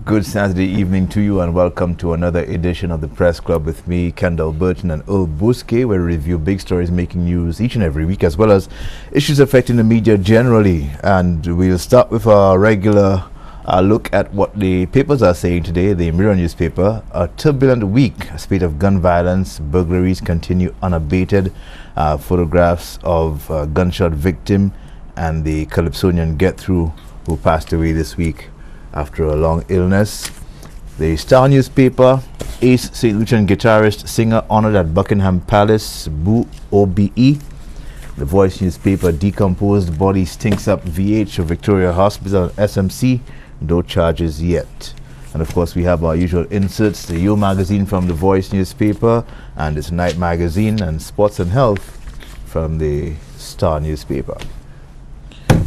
Good Saturday evening to you, and welcome to another edition of the Press Club with me, Kendall Burton and Earl Buske, where we review big stories making news each and every week, as well as issues affecting the media generally. And we'll start with our regular look at what the papers are saying today. The Mirror newspaper: a turbulent week, a spate of gun violence, burglaries continue unabated, photographs of gunshot victim and the Calypsonian get-through who passed away this week after a long illness. The Star newspaper: ace St. Lucian guitarist, singer honored at Buckingham Palace, Boo OBE. The Voice newspaper: decomposed body stinks up VH of Victoria Hospital, SMC, no charges yet. And of course we have our usual inserts: the Yo magazine from the Voice newspaper, and its Night magazine, and Sports and Health from the Star newspaper.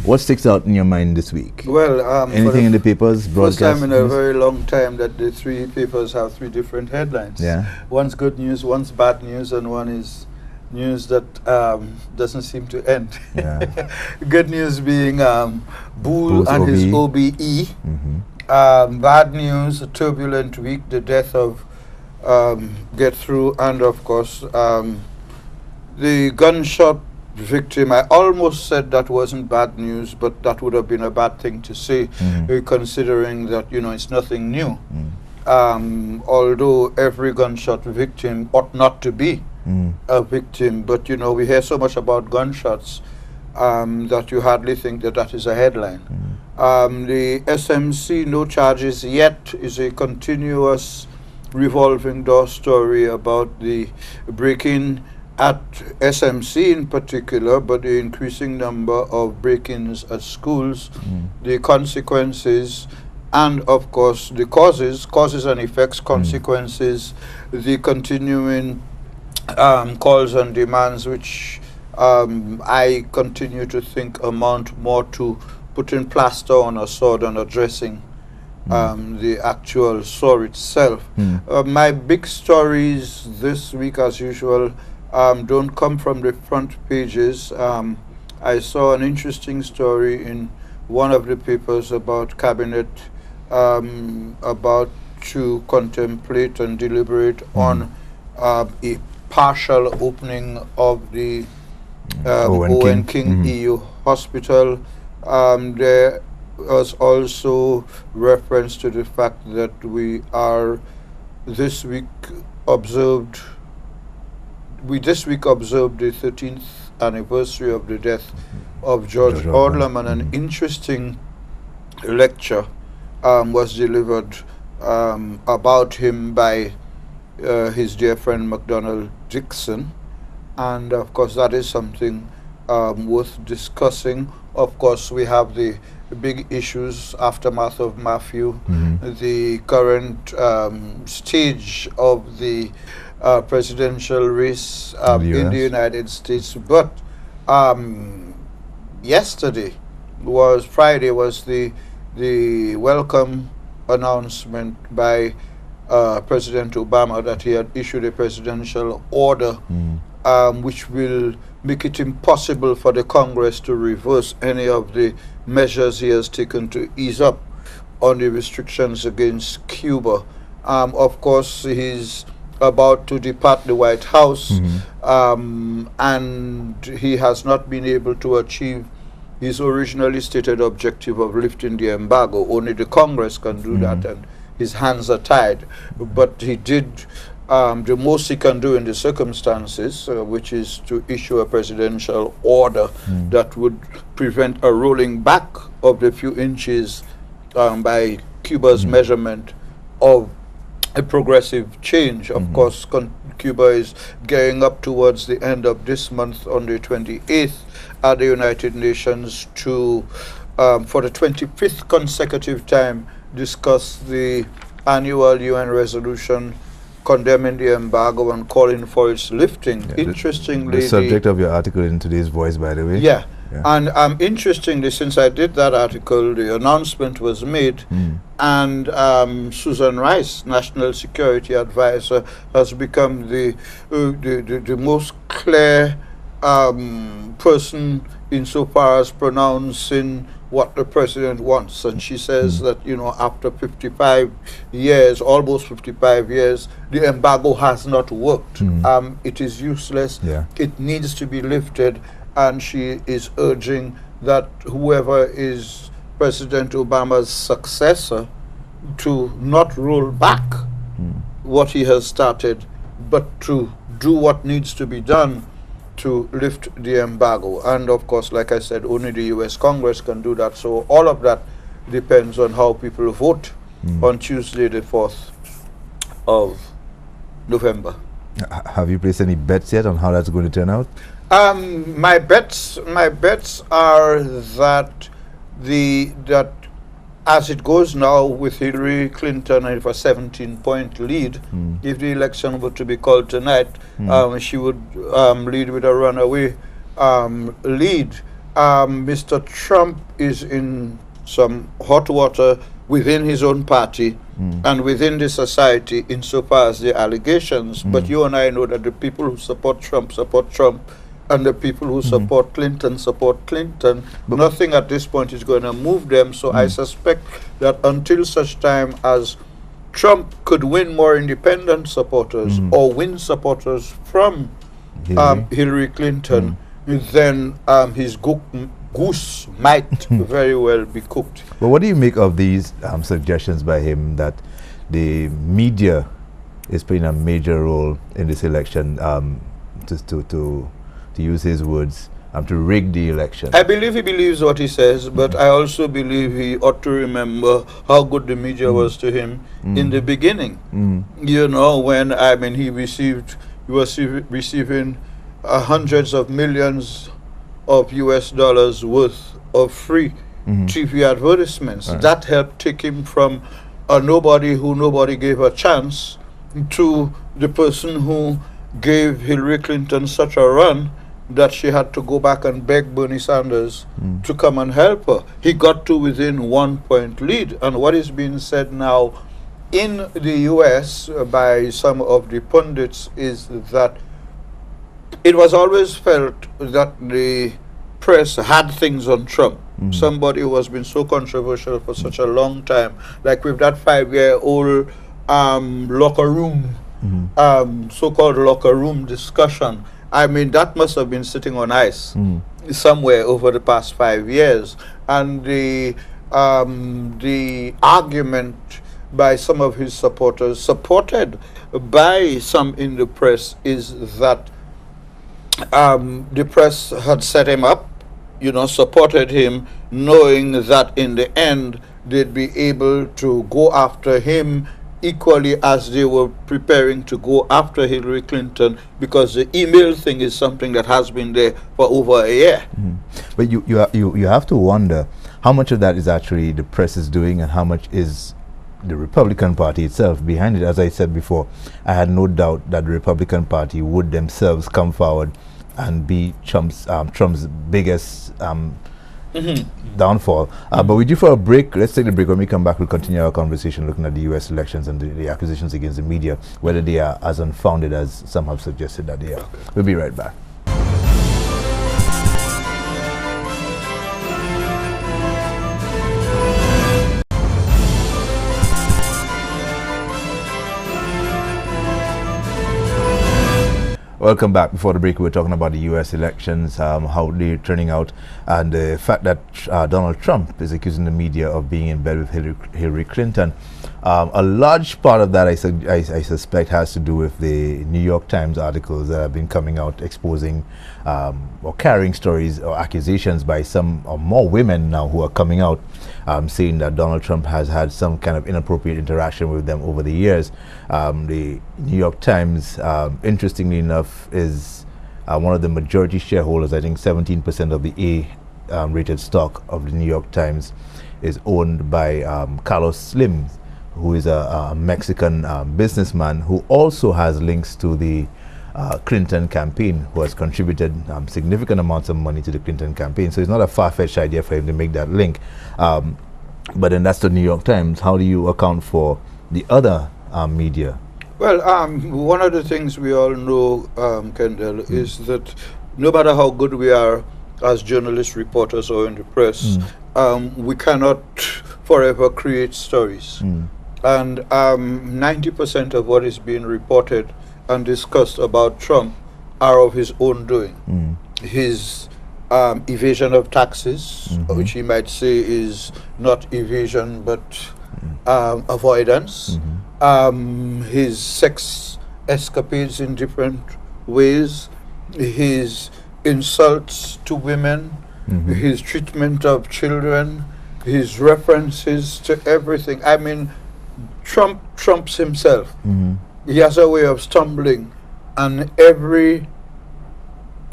What sticks out in your mind this week? Well, anything in the papers? First time in a very long time that the three papers have three different headlines. Yeah. One's good news, one's bad news, and one is news that doesn't seem to end. Yeah. Good news being Bull and his OBE. Bad news, a turbulent week, the death of Get Through, and of course the gunshot victim. I almost said that wasn't bad news, but that would have been a bad thing to say, considering that, you know, it's nothing new. Although every gunshot victim ought not to be a victim, but you know, we hear so much about gunshots that you hardly think that that is a headline. The SMC, no charges yet, is a continuous revolving door story about the break-in at SMC in particular, but the increasing number of break-ins at schools, the consequences, and of course the causes and effects, consequences, the continuing calls and demands, which I continue to think amount more to putting plaster on a sore than addressing the actual sore itself. My big stories this week, as usual, don't come from the front pages. I saw an interesting story in one of the papers about cabinet about to contemplate and deliberate on a partial opening of the Owen King EU Hospital. There was also reference to the fact that we are this week observed the 13th anniversary of the death of George Odlum, and an interesting lecture was delivered about him by his dear friend McDonald Dixon, and of course that is something worth discussing. Of course we have the big issues, aftermath of Matthew, the current stage of the presidential race in the United States. But Friday was the welcome announcement by President Obama that he had issued a presidential order which will make it impossible for the Congress to reverse any of the measures he has taken to ease up on the restrictions against Cuba. Of course, he's about to depart the White House, and he has not been able to achieve his originally stated objective of lifting the embargo. Only the Congress can do that, and his hands are tied. But he did the most he can do in the circumstances, which is to issue a presidential order that would prevent a rolling back of the few inches by Cuba's measurement of a progressive change. Of course, Cuba is gearing up towards the end of this month on the 28th at the United Nations to, for the 25th consecutive time, discuss the annual UN resolution condemning the embargo and calling for its lifting. Interestingly, the subject of your article in today's Voice, by the way. Yeah. And interestingly, since I did that article, the announcement was made, and Susan Rice, National Security Advisor, has become the most clear person insofar as pronouncing what the president wants. And she says that, you know, after 55 years, almost 55 years, the embargo has not worked. It is useless. Yeah. It needs to be lifted. And she is urging that whoever is President Obama's successor to not roll back what he has started, but to do what needs to be done to lift the embargo. And of course, like I said, only the US Congress can do that. So all of that depends on how people vote on Tuesday, the 4th of November. Have you placed any bets yet on how that's going to turn out? My bets are that that as it goes now with Hillary Clinton with a 17-point lead, if the election were to be called tonight, she would lead with a runaway lead. Mr. Trump is in some hot water within his own party and within the society insofar as the allegations. But you and I know that the people who support Trump, and the people who support Clinton. But nothing at this point is going to move them. So I suspect that until such time as Trump could win more independent supporters or win supporters from Hillary Clinton, then his goose might very well be cooked. But what do you make of these suggestions by him that the media is playing a major role in this election, to use his words, to rig the election? I believe he believes what he says, but I also believe he ought to remember how good the media was to him in the beginning. You know, when he was receiving hundreds of millions of US dollars worth of free TV advertisements. Right. That helped take him from a nobody who nobody gave a chance to the person who gave Hillary Clinton such a run that she had to go back and beg Bernie Sanders to come and help her. He got to within 1 point lead. And what is being said now in the US by some of the pundits is that it was always felt that the press had things on Trump. Somebody who has been so controversial for such a long time, like with that 5-year-old locker room, so-called locker room discussion. That must have been sitting on ice somewhere over the past 5 years. And the argument by some of his supporters, supported by some in the press, is that the press had set him up, supported him, knowing that in the end they'd be able to go after him equally as they were preparing to go after Hillary Clinton, because the email thing is something that has been there for over a year. But you have to wonder how much of that is actually the press is doing and how much is the Republican Party itself behind it. As I said before, I had no doubt that the Republican Party would themselves come forward and be Trump's biggest downfall. But we do for a break. Let's take the break. When we come back, we'll continue our conversation looking at the US elections and the accusations against the media, whether they are as unfounded as some have suggested that they are. We'll be right back. Welcome back. Before the break, we were talking about the U.S. elections, how they're turning out, and the fact that Donald Trump is accusing the media of being in bed with Hillary Clinton. A large part of that, I suspect, has to do with the New York Times articles that have been coming out exposing or carrying stories or accusations by some or more women now who are coming out saying that Donald Trump has had some kind of inappropriate interaction with them over the years. The New York Times, interestingly enough, is one of the majority shareholders. I think 17% of the A-rated stock of the New York Times is owned by Carlos Slim, who is a Mexican businessman who also has links to the Clinton campaign, who has contributed significant amounts of money to the Clinton campaign. So it's not a far-fetched idea for him to make that link. But then that's the New York Times. How do you account for the other media? Well, one of the things we all know, Kendall, is that no matter how good we are as journalists, reporters, or in the press, we cannot forever create stories. And 90% of what is being reported and discussed about Trump are of his own doing. His evasion of taxes, which he might say is not evasion but avoidance, his sex escapades in different ways, his insults to women, his treatment of children, his references to everything. I mean, Trump trumps himself. He has a way of stumbling, and it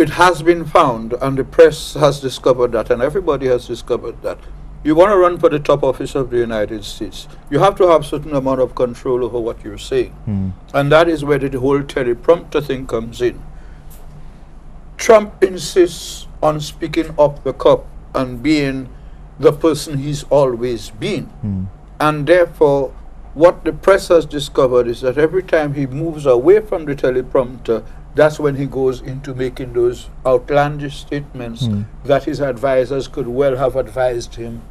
has been found, and the press has discovered that, and everybody has discovered that. You want to run for the top office of the United States, you have to have a certain amount of control over what you're saying. And that is where the whole teleprompter thing comes in. Trump insists on speaking off the cuff and being the person he's always been. And therefore, what the press has discovered is that every time he moves away from the teleprompter, that's when he goes into making those outlandish statements that his advisors could well have advised him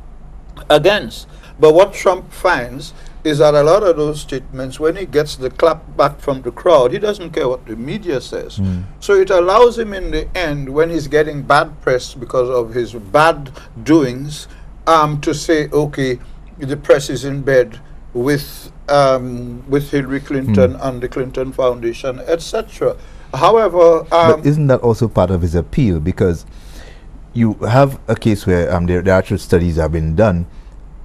against. But what Trump finds is that a lot of those statements, when he gets the clap back from the crowd, he doesn't care what the media says. So it allows him in the end, when he's getting bad press because of his bad doings, to say, okay, the press is in bed with Hillary Clinton and the Clinton Foundation, etc. However, but isn't that also part of his appeal? Because you have a case where there actual studies have been done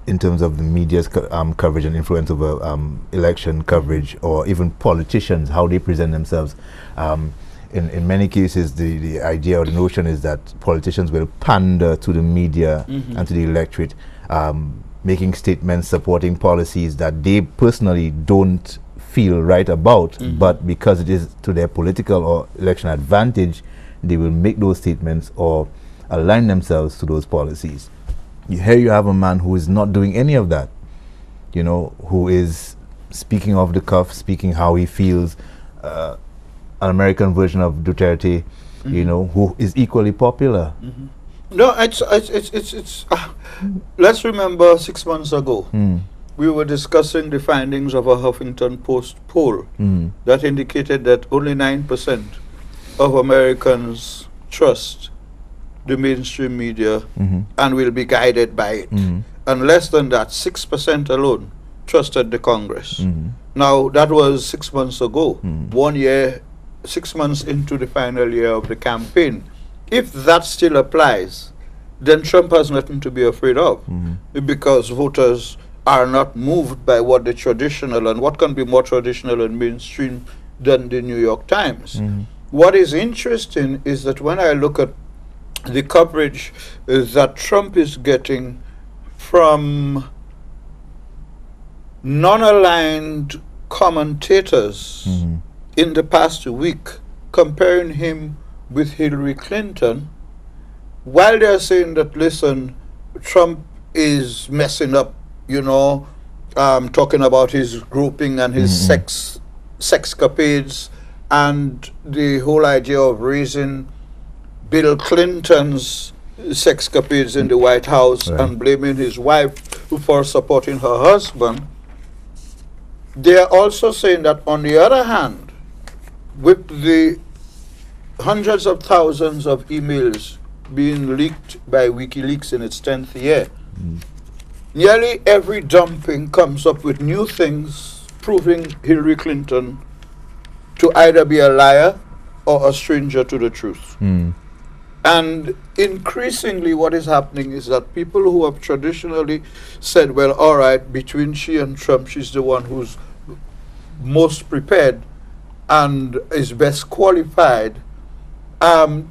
in terms of the media's coverage and influence over election coverage, or even politicians, how they present themselves. In many cases, the idea or the notion is that politicians will pander to the media and to the electorate, making statements supporting policies that they personally don't feel right about, but because it is to their political or election advantage, they will make those statements or align themselves to those policies. Here you have a man who is not doing any of that, you know, who is speaking off the cuff, speaking how he feels, an American version of Duterte, you know, who is equally popular. No, it's let's remember 6 months ago, we were discussing the findings of a Huffington Post poll that indicated that only 9% of Americans trust the mainstream media and will be guided by it. And less than that, 6% alone trusted the Congress. Now, that was 6 months ago, 1 year, 6 months into the final year of the campaign. If that still applies, then Trump has nothing to be afraid of, because voters are not moved by what the traditional, and what can be more traditional and mainstream than the New York Times. What is interesting is that when I look at the coverage that Trump is getting from non-aligned commentators in the past week, comparing him with Hillary Clinton, while they're saying that, listen, Trump is messing up, you know, talking about his groping and his sexcapades, and the whole idea of raising Bill Clinton's sexcapades in the White House and blaming his wife for supporting her husband. They are also saying that, on the other hand, with the hundreds of thousands of emails being leaked by WikiLeaks in its 10th year, nearly every dumping comes up with new things proving Hillary Clinton to either be a liar or a stranger to the truth. And increasingly what is happening is that people who have traditionally said, well, all right, between she and Trump, she's the one who's most prepared and is best qualified,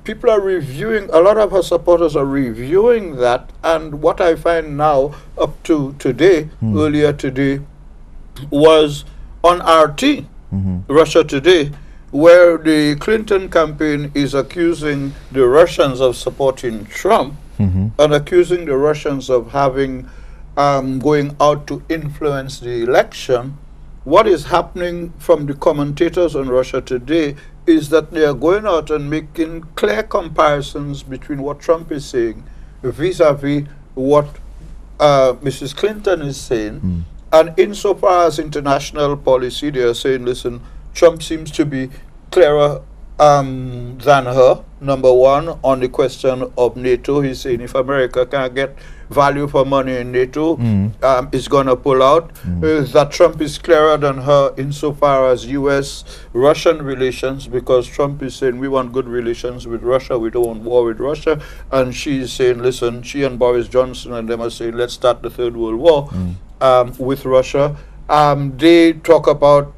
people are reviewing, a lot of her supporters are reviewing that. And what I find now, up to today, earlier today, was on RT, Russia Today, where the Clinton campaign is accusing the Russians of supporting Trump and accusing the Russians of having going out to influence the election. What is happening from the commentators on Russia Today is that they are going out and making clear comparisons between what Trump is saying vis-a-vis what Mrs. Clinton is saying. And insofar as international policy, they are saying, listen, Trump seems to be clearer than her, number one, on the question of NATO. He's saying if America can't get value for money in NATO, it's going to pull out. That Trump is clearer than her insofar as U.S.-Russian relations, because Trump is saying we want good relations with Russia, we don't want war with Russia. And she's saying, listen, she and Boris Johnson and them are saying, let's start the Third World War with Russia. They talk about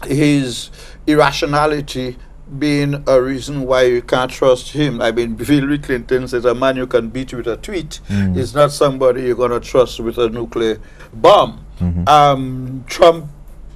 his irrationality being a reason why you can't trust him. I mean, Hillary Clinton says a man you can beat with a tweet is not somebody you're going to trust with a nuclear bomb. Trump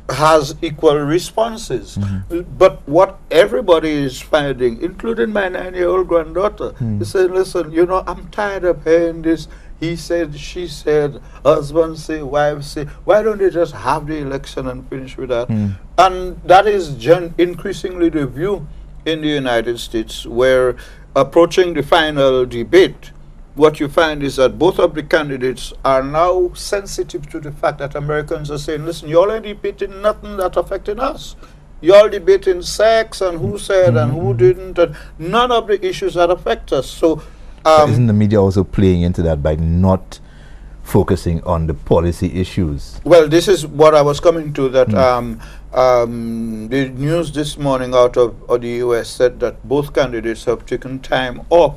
has equal responses. But what everybody is finding, including my 9-year-old granddaughter, is saying, listen, you know, I'm tired of hearing this. He said, she said, husband say, wife say. Why don't they just have the election and finish with that? And that is increasingly the view in the United States, where approaching the final debate, what you find is that both of the candidates are now sensitive to the fact that Americans are saying, listen, you all are debating nothing that affecting us. You all debating sex and who said and who didn't, and none of the issues that affect us. So isn't the media also playing into that by not focusing on the policy issues? Well, this is what I was coming to, that the news this morning out of the U.S. said that both candidates have taken time off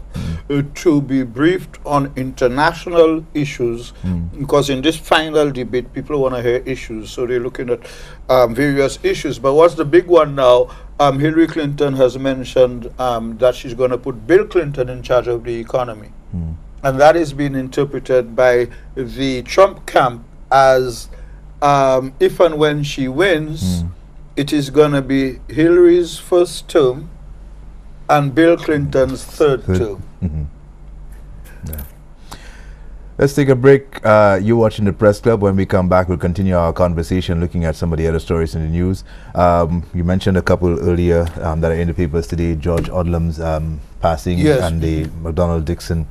to be briefed on international issues, because in this final debate, people want to hear issues, so they're looking at various issues. But what's the big one now? Hillary Clinton has mentioned that she's going to put Bill Clinton in charge of the economy. And that is being interpreted by the Trump camp as if and when she wins, it is going to be Hillary's first term and Bill Clinton's third term. Yeah. Let's take a break. You're watching the Press Club. When we come back, we'll continue our conversation looking at some of the other stories in the news. You mentioned a couple earlier that are in the papers today, George Odlum's passing and the McDonald Dixon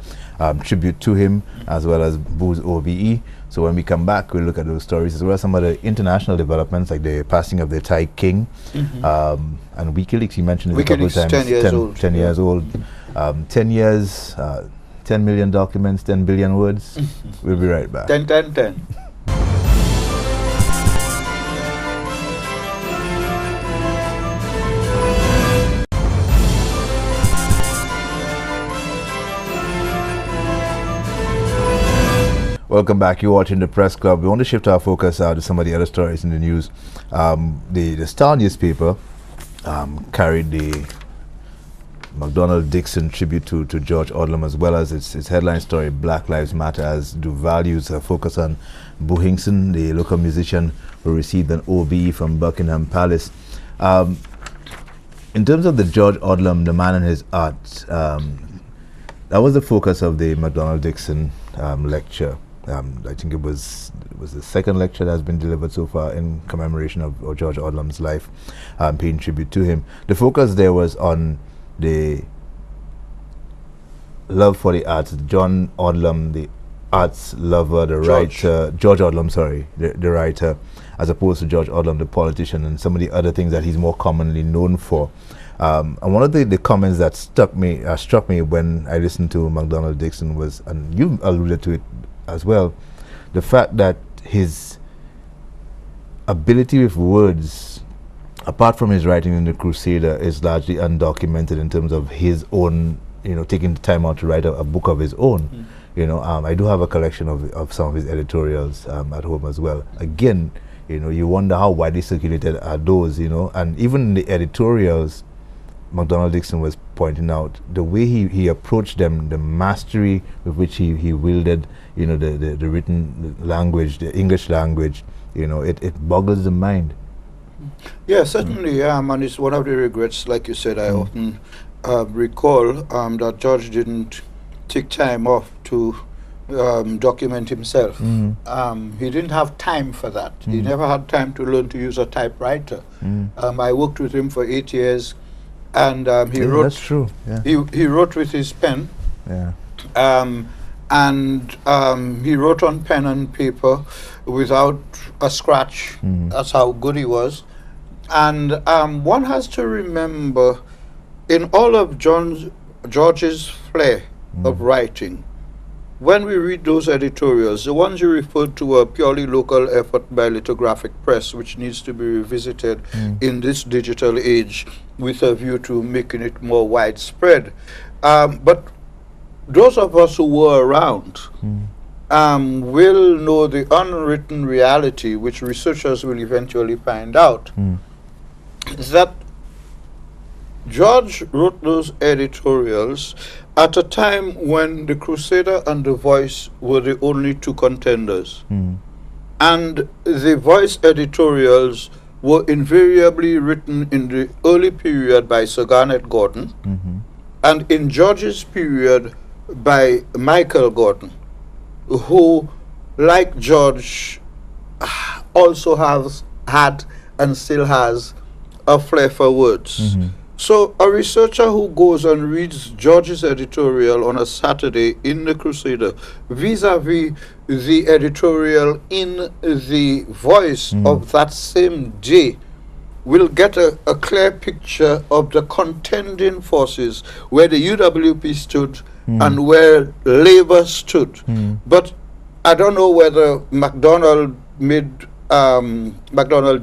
tribute to him, as well as Boo's OBE. So when we come back, we'll look at those stories, as well as some of the international developments, like the passing of the Thai king. And WikiLeaks, you mentioned it a couple of times. 10 years old. 10 years old. 10 years, 10 million documents, 10 billion words. We'll be right back. 10, 10, 10. Welcome back. You're watching the Press Club. We want to shift our focus to some of the other stories in the news. The Star newspaper carried the McDonald Dixon tribute to George Odlum, as well as its headline story, Black Lives Matter, as do values focus on Boo Hinkson, the local musician who received an OBE from Buckingham Palace. In terms of the George Odlum, the man and his art, that was the focus of the McDonald Dixon lecture. I think it was the second lecture that has been delivered so far in commemoration of George Odlum's life, paying tribute to him. The focus there was on the love for the arts. John Odlum, the arts lover, the writer, George Odlum, sorry, the writer, as opposed to George Odlum, the politician, and some of the other things that he's more commonly known for. And one of the comments that struck me when I listened to McDonald Dixon was, and you alluded to it as well, the fact that his ability with words, apart from his writing in The Crusader, is largely undocumented in terms of his own, taking the time out to write a book of his own. I do have a collection of some of his editorials at home as well. Again, you wonder how widely circulated are those, and even in the editorials, McDonald Dixon was pointing out the way he approached them, the mastery with which he wielded, the written language, the English language, it boggles the mind. Yeah, certainly, and it's one of the regrets, like you said, I often recall that George didn't take time off to document himself. He didn't have time for that. He never had time to learn to use a typewriter. I worked with him for 8 years. And he wrote. That's true. Yeah. He wrote with his pen. Yeah. and he wrote on pen and paper without a scratch. That's how good he was. And one has to remember, in all of George's flair of writing, when we read those editorials, the ones you referred to are purely local effort by lithographic press, which needs to be revisited in this digital age with a view to making it more widespread. But those of us who were around will know the unwritten reality, which researchers will eventually find out, that George wrote those editorials at a time when the Crusader and the Voice were the only two contenders. And the Voice editorials were invariably written in the early period by Sir Garnet Gordon, and in George's period by Michael Gordon, who, like George, also has had and still has a flair for words. So a researcher who goes and reads George's editorial on a Saturday in the Crusader vis-a-vis the editorial in the Voice of that same day will get a clear picture of the contending forces, where the UWP stood and where Labour stood. But I don't know whether MacDonald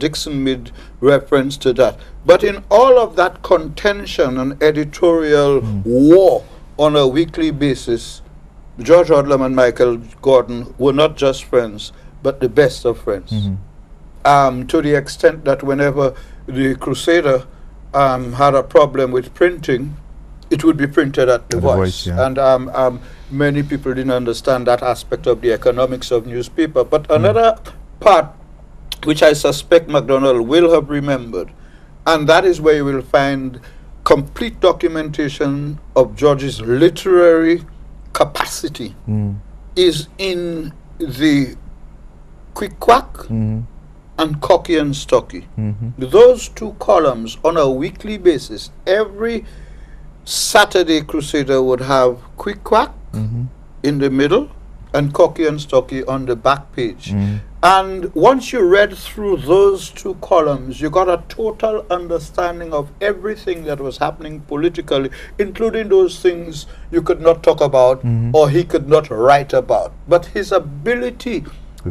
Dixon made reference to that. But in all of that contention and editorial war on a weekly basis, George Odlum and Michael Gordon were not just friends, but the best of friends. To the extent that whenever the Crusader had a problem with printing, it would be printed at the Voice. And many people didn't understand that aspect of the economics of newspaper. But another part which I suspect MacDonald will have remembered, and that is where you will find complete documentation of George's literary capacity, is in the Quick Quack and Cocky and Stocky. Those two columns on a weekly basis, every Saturday Crusader would have Quick Quack in the middle and Cocky and Stocky on the back page. And once you read through those two columns, you got a total understanding of everything that was happening politically, including those things you could not talk about or he could not write about. But his ability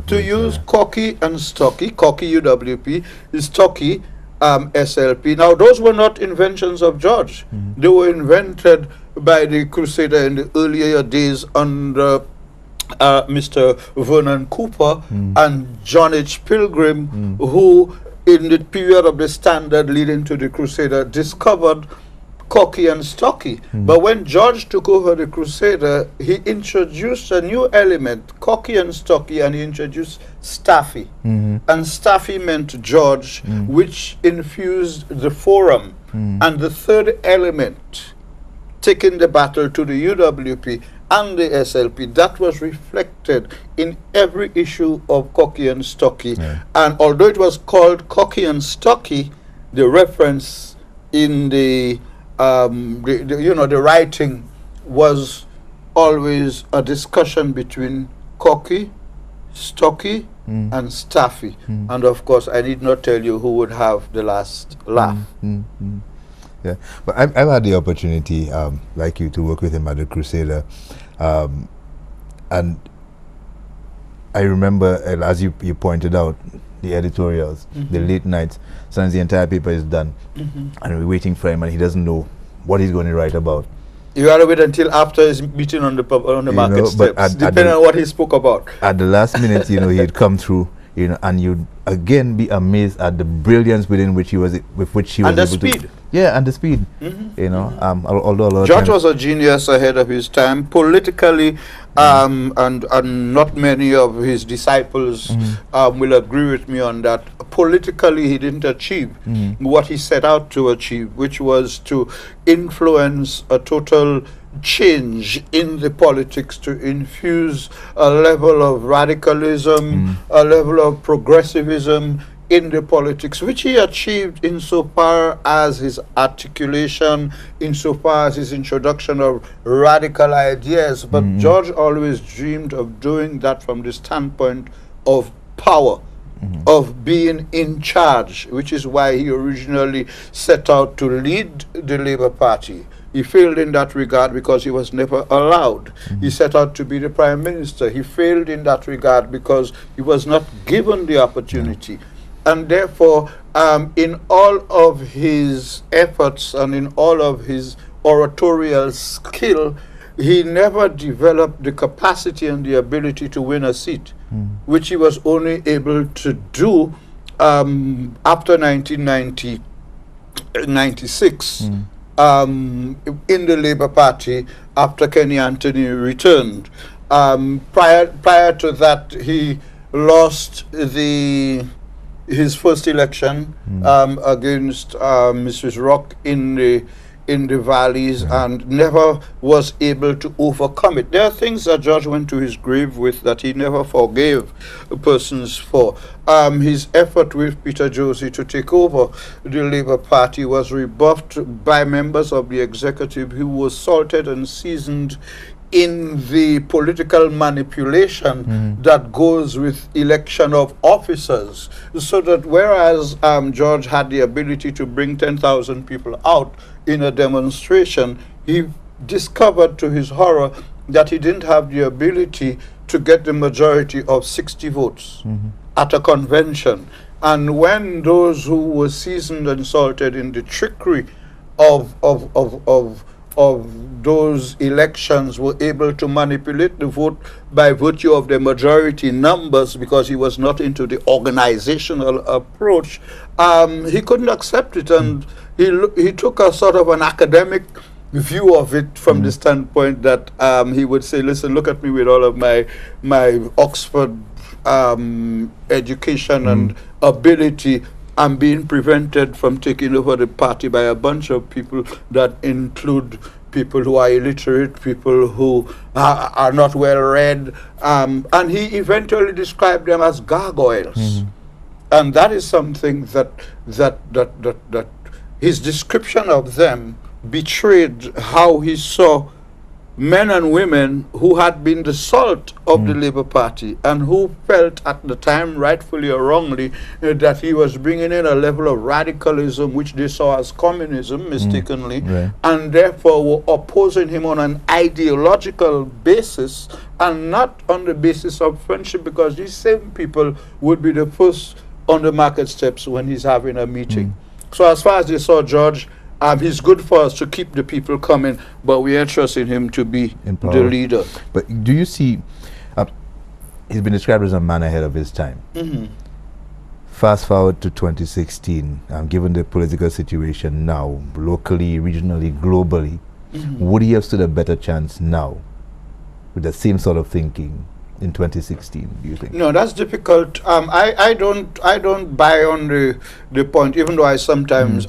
to use Cocky and Stocky, Cocky UWP, Stocky SLP. Now, those were not inventions of George. They were invented by the Crusader in the earlier days under Mr. Vernon Cooper and John H. Pilgrim, who in the period of the Standard leading to the Crusader discovered Cocky and Stocky. But when George took over the Crusader, he introduced a new element, Cocky and Stocky, and he introduced Staffy. And Staffy meant George, which infused the forum. And the third element, taking the battle to the UWP and the SLP, that was reflected in every issue of Cocky and Stocky. And although it was called Cocky and Stocky, the reference in the writing was always a discussion between Cocky, Stocky, and Staffy. And of course, I need not tell you who would have the last laugh. Yeah, but I've had the opportunity, like you, to work with him at the Crusader, and I remember, as you pointed out, the editorials, the late nights. Sometimes the entire paper is done, and we're waiting for him, and he doesn't know what he's going to write about. You gotta wait until after his meeting on the market steps, depending on what he spoke about. At the last minute, he'd come through, and you'd again be amazed at the brilliance with which he was able to. Yeah, and the speed. Although George was a genius ahead of his time politically, and not many of his disciples will agree with me on that. Politically, he didn't achieve what he set out to achieve, which was to influence a total change in the politics, to infuse a level of radicalism, a level of progressivism in the politics, which he achieved insofar as his articulation, insofar as his introduction of radical ideas. But George always dreamed of doing that from the standpoint of power, of being in charge, which is why he originally set out to lead the Labour Party. He failed in that regard because he was never allowed. He set out to be the Prime Minister. He failed in that regard because he was not given the opportunity. And therefore, in all of his efforts and in all of his oratorial skill, he never developed the capacity and the ability to win a seat, which he was only able to do after 1996 in the Labour Party, after Kenny Anthony returned. Prior to that, he lost his first election against Mrs. Rock in the valleys, and never was able to overcome it. There are things that George went to his grave with that he never forgave persons for. His effort with Peter Josie to take over the Labour Party was rebuffed by members of the executive who were salted and seasoned in the political manipulation that goes with election of officers. So that whereas George had the ability to bring 10,000 people out in a demonstration, he discovered to his horror that he didn't have the ability to get the majority of 60 votes at a convention. And when those who were seasoned and salted in the trickery of those elections were able to manipulate the vote by virtue of the majority numbers, because he was not into the organizational approach, he couldn't accept it, and he took a sort of an academic view of it from the standpoint that he would say, listen, look at me with all of my Oxford education and ability. I'm being prevented from taking over the party by a bunch of people that include people who are illiterate, people who are not well read, and he eventually described them as gargoyles. And that is something that his description of them betrayed how he saw men and women who had been the salt of the Labour Party, and who felt at the time, rightfully or wrongly, that he was bringing in a level of radicalism which they saw as communism, mistakenly, and therefore were opposing him on an ideological basis and not on the basis of friendship, because these same people would be the first on the market steps when he's having a meeting. So as far as they saw George, he's good for us to keep the people coming, but we are trusting him to be the leader. But do you see, he's been described as a man ahead of his time. Fast forward to 2016, given the political situation now, locally, regionally, globally, would he have stood a better chance now with the same sort of thinking in 2016, do you think? No, that's difficult. I don't buy on the point, even though I sometimes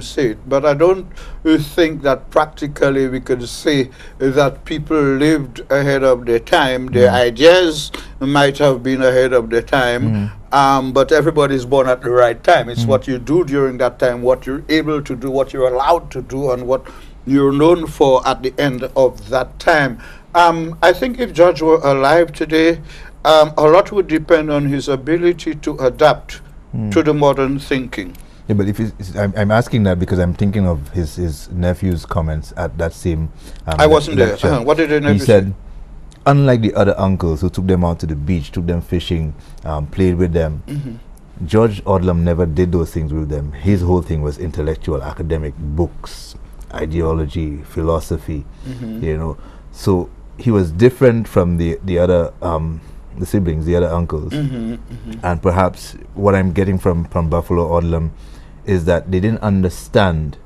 say it, but I don't think that practically we could say that people lived ahead of their time. Their ideas might have been ahead of their time, but everybody's born at the right time. It's what you do during that time, what you're able to do, what you're allowed to do, and what you're known for at the end of that time. I think if George were alive today, a lot would depend on his ability to adapt to the modern thinking. Yeah, but if I'm asking that because I'm thinking of his nephew's comments at that same I wasn't lecture. There. What did the nephew say? He said, unlike the other uncles who took them out to the beach, took them fishing, played with them, George Odlum never did those things with them. His whole thing was intellectual, academic, books, ideology, philosophy, you know. So he was different from the other the siblings, the other uncles. And perhaps what I'm getting from Buffalo Odlum is that they didn't understand,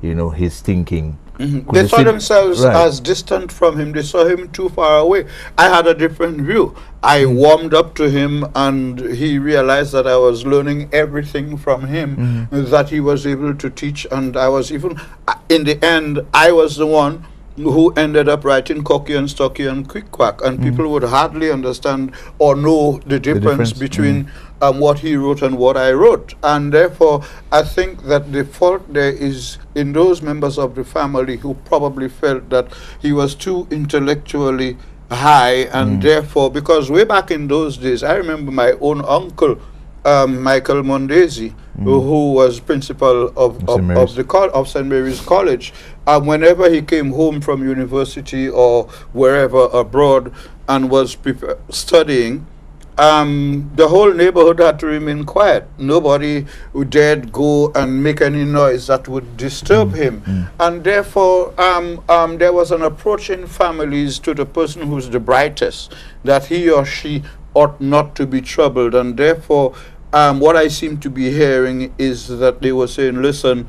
you know, his thinking. They saw themselves as distant from him. They saw him too far away. I had a different view. I warmed up to him, and he realized that I was learning everything from him that he was able to teach. And I was even, in the end, I was the one who ended up writing Cocky and Stocky and Quick Quack, and people would hardly understand or know the difference between what he wrote and what I wrote. And therefore, I think that the fault there is in those members of the family who probably felt that he was too intellectually high, and therefore, because way back in those days, I remember my own uncle, Michael Mondesi, who was principal of St. Mary's College. Whenever he came home from university or wherever abroad and was studying, the whole neighborhood had to remain quiet. Nobody dared go and make any noise that would disturb him. And therefore, there was an approach in families to the person who's the brightest, that he or she ought not to be troubled. And therefore, what I seem to be hearing is that they were saying, listen,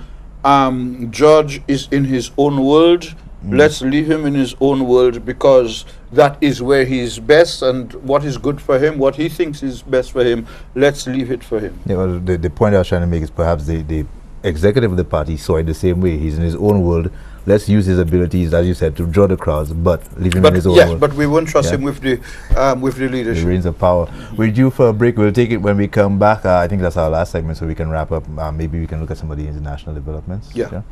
George is in his own world. Let's leave him in his own world, because that is where he is best, and what is good for him, what he thinks is best for him, let's leave it for him. Yeah, well, the point I was trying to make is perhaps the executive of the party saw it the same way. He's in his own world. Let's use his abilities, as you said, to draw the crowds, but leave him in his own world. But we won't trust him with the leadership. The reins of power. We're due for a break. We'll take it when we come back. I think that's our last segment, so we can wrap up. Maybe we can look at some of the international developments. Yeah.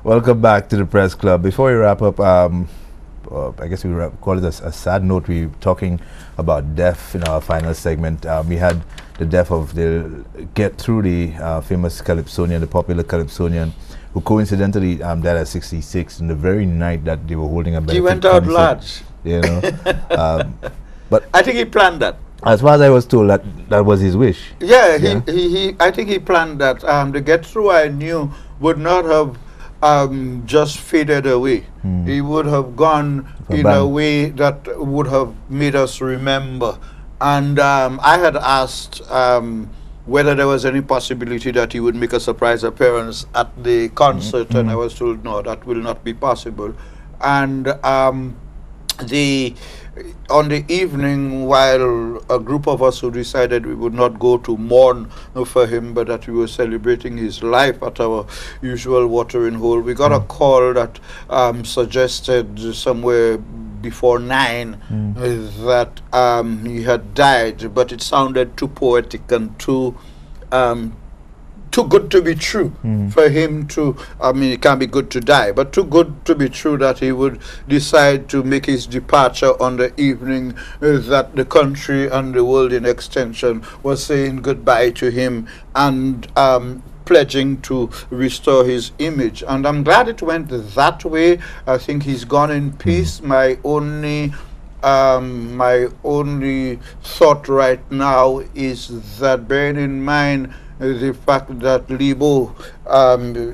Welcome back to the Press Club. Before we wrap up, I guess we call it a sad note. We're talking about death in our final segment. We had the death of the famous Calypsonian, the popular Calypsonian, who coincidentally died at 66 in the very night that they were holding a benefit. He went out large. You know, but I think he planned that. As far as I was told, that was his wish. Yeah, I think he planned that. The get through I knew would not have just faded away. He would have gone in a way that would have made us remember. And I had asked whether there was any possibility that he would make a surprise appearance at the concert, and I was told no, that will not be possible. And on the evening, while a group of us who decided we would not go to mourn for him, but that we were celebrating his life at our usual watering hole, we got a call that suggested somewhere before 9 that he had died, but it sounded too poetic and too good to be true for him to, I mean, it can't be good to die, but too good to be true that he would decide to make his departure on the evening that the country and the world in extension was saying goodbye to him and pledging to restore his image. And I'm glad it went that way. I think he's gone in peace. My only thought right now is that, bearing in mind the fact that Lebo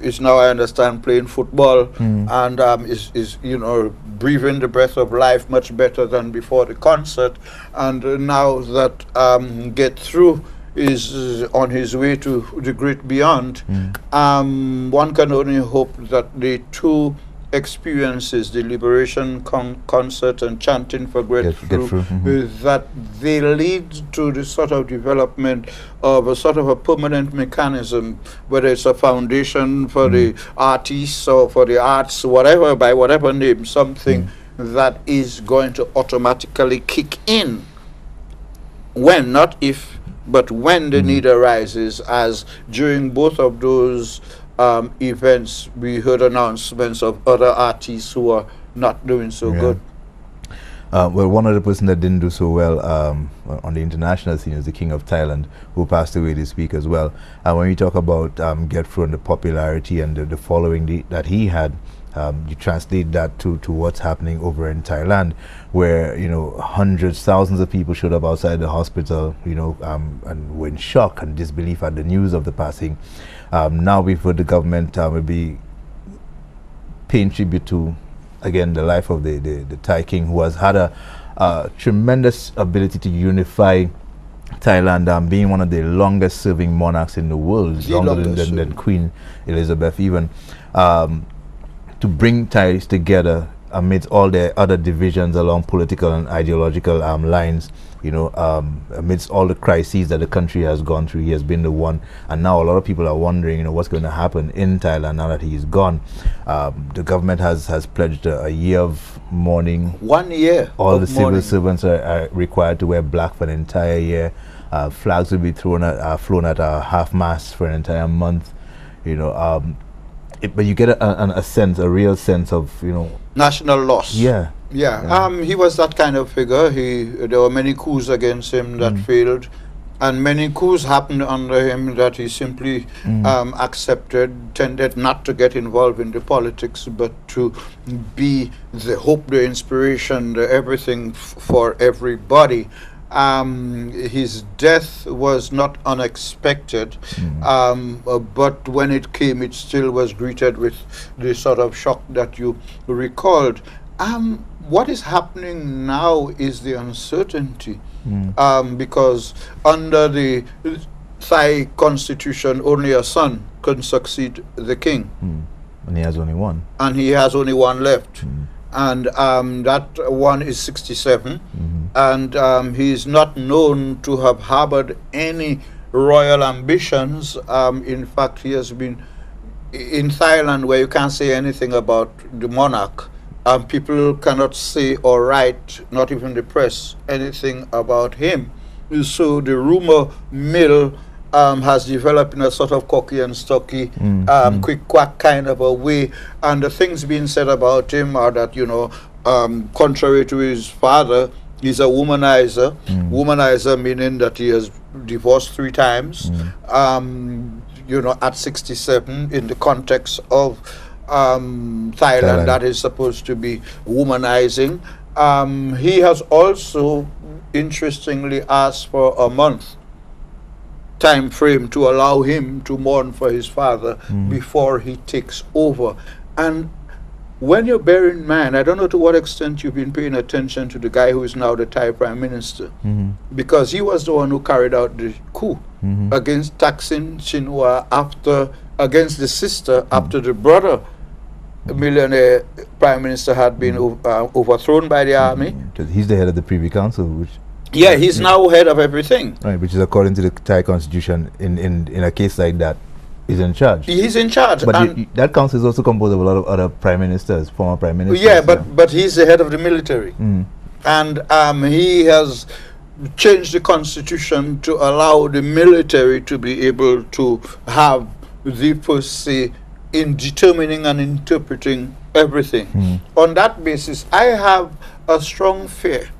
is now, I understand, playing football and is breathing the breath of life much better than before the concert, and now that Get Through is on his way to the great beyond, one can only hope that the two experiences, the Liberation concert and chanting for Get Through, that they lead to the sort of development of a sort of a permanent mechanism, whether it's a foundation for the artists or for the arts, whatever, by whatever name, something that is going to automatically kick in when, not if, but when the need arises, as during both of those events, we heard announcements of other artists who are not doing so good. Well, one other person that didn't do so well on the international scene is the King of Thailand, who passed away this week as well. And when we talk about Get Through and the popularity and the following that he had, you translate that to what's happening over in Thailand, where hundreds, thousands of people showed up outside the hospital, and were in shock and disbelief at the news of the passing. Now we've heard the government will be paying tribute to, again, the life of the Thai king, who has had a tremendous ability to unify Thailand, being one of the longest serving monarchs in the world, longer than Queen Elizabeth even, to bring Thais together amidst all the other divisions along political and ideological lines, amidst all the crises that the country has gone through, he has been the one. And now a lot of people are wondering, what's going to happen in Thailand now that he's gone. The government has pledged a year of mourning. 1 year. All the civil servants are required to wear black for an entire year. Flags will be flown at half-mast for an entire month. But you get a real sense of, national loss. Yeah. He was that kind of figure. There were many coups against him that failed, and many coups happened under him that he simply accepted, tended not to get involved in the politics, but to be the hope, the inspiration, the everything for everybody. His death was not unexpected, but when it came, it still was greeted with the sort of shock that you recalled. What is happening now is the uncertainty, because under the Thai constitution, only a son can succeed the king. And he has only one. And he has only one left. And that one is 67, and he is not known to have harbored any royal ambitions. In fact, he has been in Thailand, where you can't say anything about the monarch. People cannot say or write, not even the press, anything about him. So the rumor mill has developed in a sort of cocky and stocky, quick quack kind of a way. And the things being said about him are that, contrary to his father, he's a womanizer. Womanizer meaning that he has divorced 3 times, at 67, in the context of Thailand, that is supposed to be womanizing. He has also, interestingly, asked for a month time frame to allow him to mourn for his father before he takes over. And when you bear in mind, I don't know to what extent you've been paying attention to the guy who is now the Thai Prime Minister, because he was the one who carried out the coup against Thaksin Shinawatra against the sister, after the brother, a millionaire Prime Minister, had been overthrown by the army. He's the head of the Privy Council, which... Yeah, he's now head of everything. Right, which is according to the Thai constitution, in a case like that, he's in charge. He's in charge. But that council is also composed of a lot of other prime ministers, former prime ministers. Yeah, but he's the head of the military. And he has changed the constitution to allow the military to be able to have the first say in determining and interpreting everything. On that basis, I have a strong fear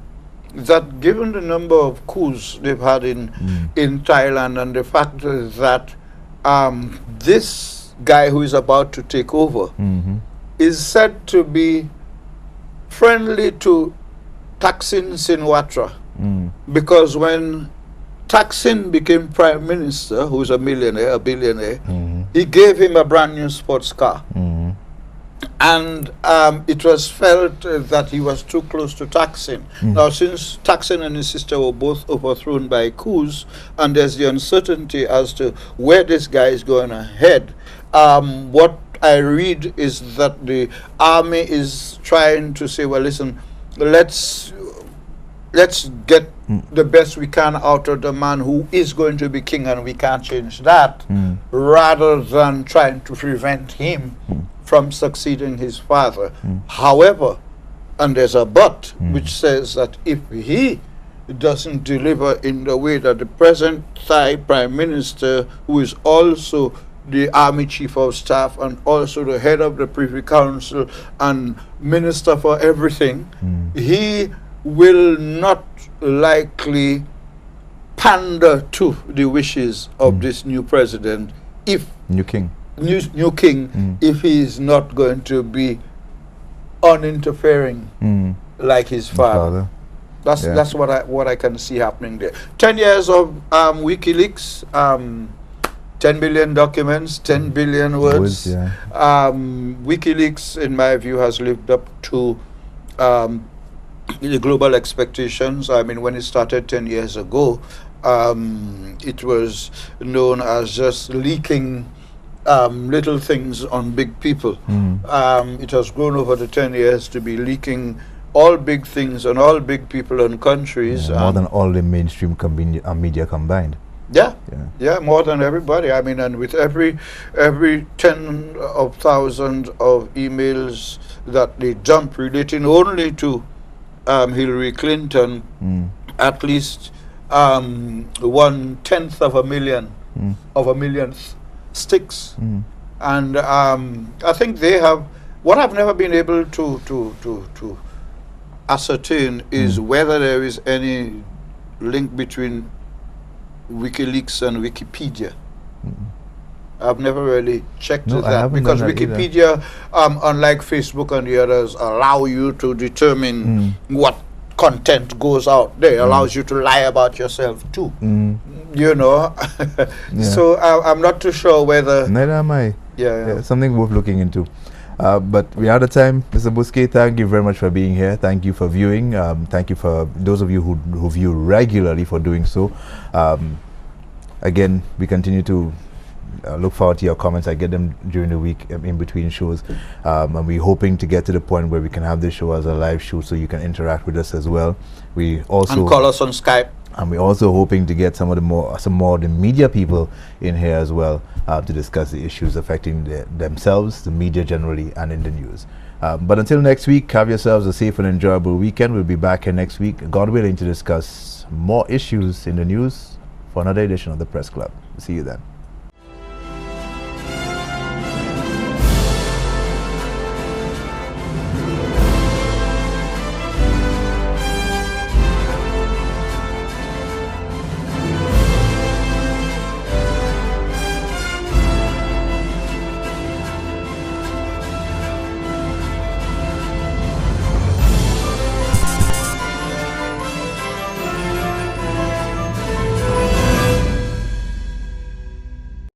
that, given the number of coups they've had in Thailand, and the fact that this guy who is about to take over is said to be friendly to Thaksin Shinawatra, because when Thaksin became Prime Minister, who is a millionaire, a billionaire, he gave him a brand new sports car. And it was felt that he was too close to Thaksin. Now, since Thaksin and his sister were both overthrown by coups, and there's the uncertainty as to where this guy is going ahead, what I read is that the army is trying to say, well, listen, let's get the best we can out of the man who is going to be king, and we can't change that, rather than trying to prevent him from succeeding his father. However, and there's a but, which says that if he doesn't deliver in the way that the present Thai Prime Minister, who is also the Army Chief of Staff and also the head of the Privy Council and Minister for everything, he will not likely pander to the wishes of this new president, if new king, if he is not going to be uninterfering like his father. That's what I can see happening there. 10 years of WikiLeaks, 10 billion documents, 10 billion words. WikiLeaks, in my view, has lived up to the global expectations. I mean, when it started 10 years ago, it was known as just leaking little things on big people. It has grown over the 10 years to be leaking all big things on all big people and countries. Yeah, more than all the mainstream media combined. Yeah, more than everybody. I mean, and with every 10 of thousands of emails that they dump relating only to Hillary Clinton, at least 1/10 of a million of a millionth sticks. And I think they have, what I've never been able to ascertain is whether there is any link between WikiLeaks and Wikipedia. I've never really checked that, because Wikipedia, unlike Facebook and the others, allow you to determine what content goes out there. Allows you to lie about yourself too. You know, so I'm not too sure whether. Neither am I. Yeah. Something worth looking into. But we are out of time. Mr. Buske, thank you very much for being here. Thank you for viewing. Thank you for those of you who view regularly for doing so. Again, we continue to look forward to your comments. I get them during the week in between shows. And we're hoping to get to the point where we can have this show as a live show so you can interact with us as well. We also and call us on Skype. And we're also hoping to get some more of the media people in here as well to discuss the issues affecting themselves, the media generally, and in the news. But until next week, have yourselves a safe and enjoyable weekend. We'll be back here next week, God willing, to discuss more issues in the news for another edition of the Press Club. See you then.